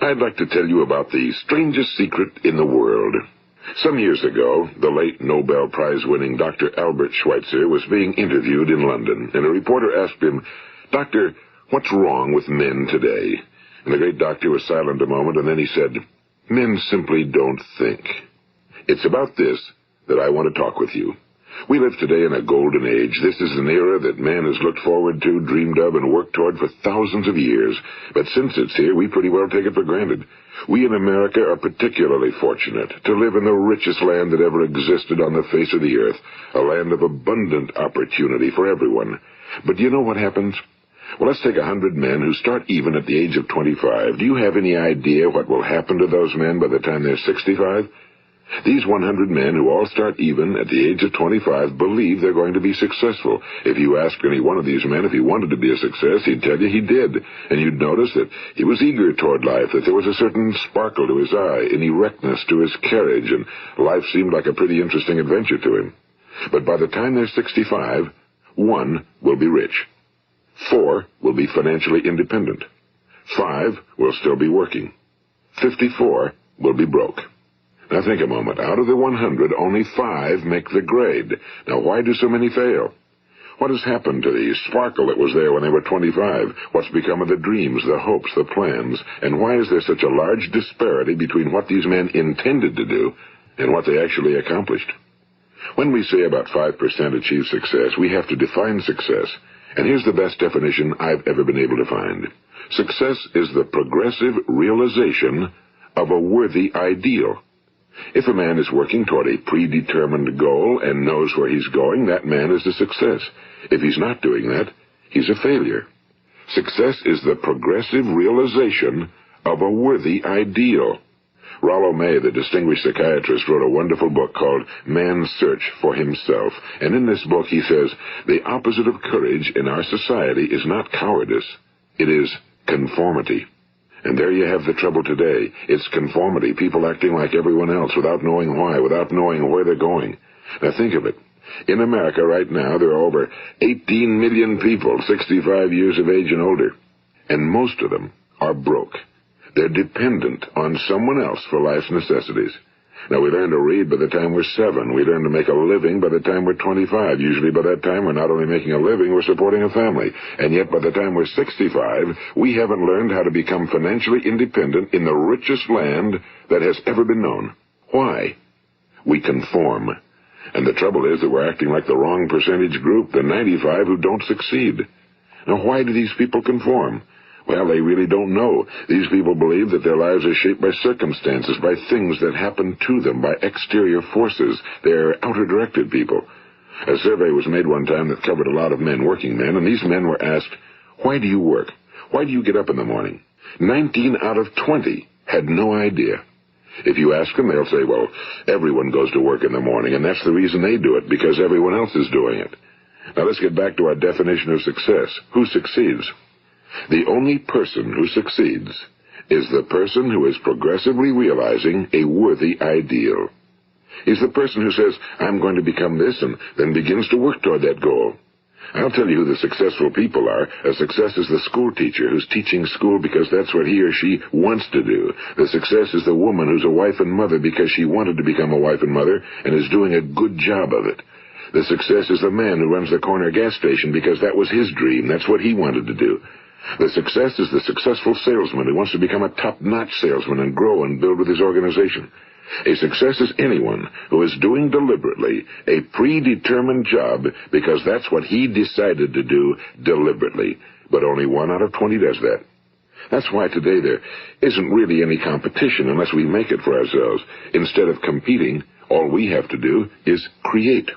I'd like to tell you about the strangest secret in the world. Some years ago, the late Nobel Prize-winning Dr. Albert Schweitzer was being interviewed in London, and a reporter asked him, "Doctor, what's wrong with men today?" And the great doctor was silent a moment, and then he said, "Men simply don't think." It's about this that I want to talk with you. We live today in a golden age. This is an era that man has looked forward to, dreamed of, and worked toward for thousands of years. But since it's here, we pretty well take it for granted. We in America are particularly fortunate to live in the richest land that ever existed on the face of the earth, a land of abundant opportunity for everyone. But do you know what happens? Well, let's take 100 men who start even at the age of 25. Do you have any idea what will happen to those men by the time they're 65? These 100 men who all start even at the age of 25 believe they're going to be successful. If you ask any one of these men if he wanted to be a success, he'd tell you he did. And you'd notice that he was eager toward life, that there was a certain sparkle to his eye, an erectness to his carriage, and life seemed like a pretty interesting adventure to him. But by the time they're 65, 1 will be rich. 4 will be financially independent. 5 will still be working. 54 will be broke. Now think a moment. Out of the 100, only 5 make the grade. Now why do so many fail? What has happened to the sparkle that was there when they were 25? What's become of the dreams, the hopes, the plans? And why is there such a large disparity between what these men intended to do and what they actually accomplished? When we say about 5% achieve success, we have to define success. And here's the best definition I've ever been able to find. Success is the progressive realization of a worthy ideal. If a man is working toward a predetermined goal and knows where he's going, that man is a success. If he's not doing that, he's a failure. Success is the progressive realization of a worthy ideal. Rollo May, the distinguished psychiatrist, wrote a wonderful book called Man's Search for Himself. And in this book he says, the opposite of courage in our society is not cowardice. It is conformity. And there you have the trouble today. It's conformity, people acting like everyone else without knowing why, without knowing where they're going. Now think of it. In America right now, there are over 18 million people 65 years of age and older. And most of them are broke. They're dependent on someone else for life's necessities. Now, we learn to read by the time we're 7. We learn to make a living by the time we're 25. Usually by that time, we're not only making a living, we're supporting a family. And yet by the time we're 65, we haven't learned how to become financially independent in the richest land that has ever been known. Why? We conform. And the trouble is that we're acting like the wrong percentage group, the 95 who don't succeed. Now, why do these people conform? Well, they really don't know. These people believe that their lives are shaped by circumstances, by things that happen to them, by exterior forces. They're outer-directed people. A survey was made one time that covered a lot of men, working men, and these men were asked, "Why do you work? Why do you get up in the morning?" 19 out of 20 had no idea. If you ask them, they'll say, well, everyone goes to work in the morning, and that's the reason they do it, because everyone else is doing it. Now let's get back to our definition of success. Who succeeds? The only person who succeeds is the person who is progressively realizing a worthy ideal. He's the person who says, I'm going to become this, and then begins to work toward that goal. I'll tell you who the successful people are. A success is the school teacher who's teaching school because that's what he or she wants to do. The success is the woman who's a wife and mother because she wanted to become a wife and mother and is doing a good job of it. The success is the man who runs the corner gas station because that was his dream. That's what he wanted to do. The success is the successful salesman who wants to become a top-notch salesman and grow and build with his organization. A success is anyone who is doing deliberately a predetermined job because that's what he decided to do deliberately. But only 1 out of 20 does that. That's why today there isn't really any competition unless we make it for ourselves. Instead of competing, all we have to do is create.